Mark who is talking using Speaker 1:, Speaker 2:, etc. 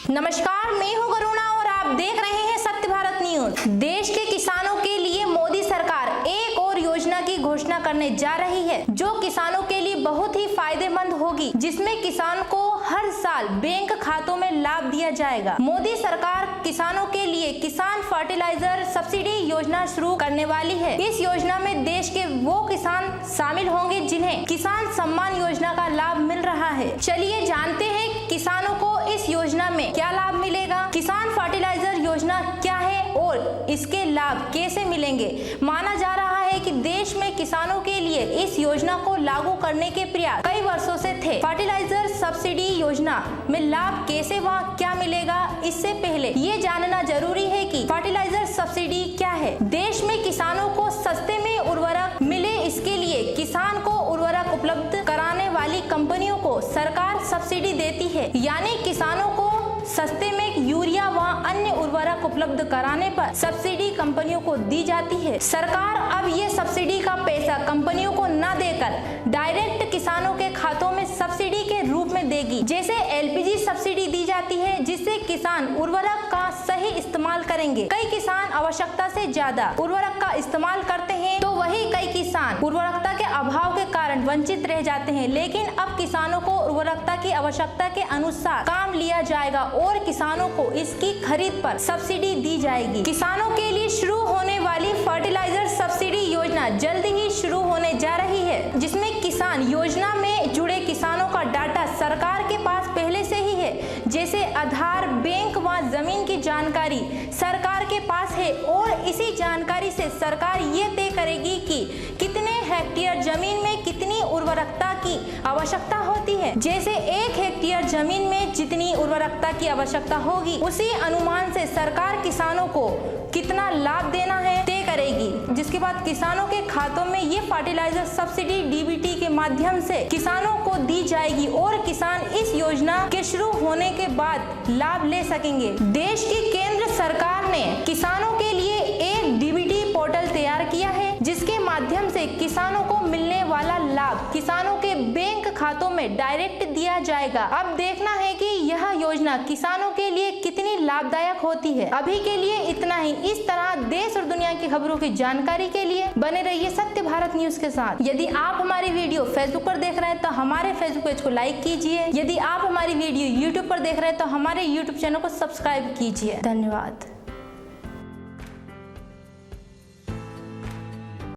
Speaker 1: नमस्कार, मैं हूं करुणा और आप देख रहे हैं सत्य भारत न्यूज। देश के किसानों के लिए मोदी सरकार एक और योजना की घोषणा करने जा रही है जो किसानों के लिए बहुत ही फायदेमंद होगी, जिसमें किसान को हर साल बैंक खातों में लाभ दिया जाएगा। मोदी सरकार किसानों के लिए किसान फर्टिलाइजर सब्सिडी योजना शुरू करने वाली है। इस योजना में देश के वो किसान शामिल होंगे जिन्हें किसान सम्मान योजना का लाभ मिल रहा है। चलिए जानते हैं किसानों को इस योजना में क्या लाभ मिलेगा, किसान फर्टिलाइजर योजना क्या है और इसके लाभ कैसे मिलेंगे। माना जा रहा है कि देश में किसानों के लिए इस योजना को लागू करने के प्रयास कई वर्षों से थे। फर्टिलाइजर सब्सिडी योजना में लाभ कैसे व क्या मिलेगा, इससे पहले ये जानना जरूरी है कि फर्टिलाइजर सब्सिडी क्या है। देश में किसानों को सस्ते में उर्वरक मिले, इसके लिए किसान को उर्वरक उपलब्ध कराने वाली कंपनियों को सरकार सब्सिडी देती है, यानी किसानों को सस्ते में यूरिया व अन्य उर्वरक उपलब्ध कराने पर सब्सिडी कंपनियों को दी जाती है। सरकार अब ये सब्सिडी का पैसा कंपनियों को न देकर डायरेक्ट किसानों के खातों में सब्सिडी के रूप में देगी। जैसे एलपीजी सब्सिडी दी जाती है, जिससे किसान उर्वरक का सही इस्तेमाल करेंगे। कई किसान आवश्यकता से ज्यादा उर्वरक का इस्तेमाल करते हैं, तो वही कई किसान उर्वरकता के अभाव के कारण वंचित रह जाते हैं। लेकिन अब किसानों को उर्वरकता की आवश्यकता के अनुसार काम लिया जाएगा और किसानों को इसकी खरीद पर सब्सिडी दी जाएगी। किसानों के लिए शुरू होने वाली फर्टिलाइजर सब्सिडी योजना जल्द ही शुरू होने जा रही है, जिसमें किसान योजना में जुड़े किसानों का डाटा सरकार के पास पहले से ही है। जैसे आधार, बैंक व जमीन की जानकारी सरकार के पास है और इसी जानकारी से सरकार ये तय करेगी कि कितने हेक्टेयर जमीन में कितनी उर्वरकता की आवश्यकता होती है। जैसे 1 हेक्टेयर जमीन में जितनी उर्वरकता की आवश्यकता होगी, उसी अनुमान से सरकार किसानों को कितना लाभ देना है तय करेगी, जिसके बाद किसानों के खातों में ये फर्टिलाइजर सब्सिडी डीबीटी के माध्यम से किसानों को दी जाएगी और किसान इस योजना के शुरू होने के बाद लाभ ले सकेंगे। देश की केंद्र सरकार ने किसानों के लिए एक डीबीटी पोर्टल तैयार किया है, जिसके माध्यम से किसानों को मिलने वाला लाभ किसानों के बैंक खातों में डायरेक्ट दिया जाएगा। अब देखना है कि यह योजना किसानों के लिए कितनी लाभदायक होती है। अभी के लिए इतना ही। इस तरह देश और दुनिया की खबरों की जानकारी के लिए बने रहिए सत्य भारत न्यूज के साथ। यदि आप हमारी वीडियो फेसबुक पर देख रहे हैं तो हमारे फेसबुक पेज को लाइक कीजिए। यदि आप हमारी वीडियो यूट्यूब पर देख रहे हैं तो हमारे यूट्यूब चैनल को सब्सक्राइब कीजिए। धन्यवाद।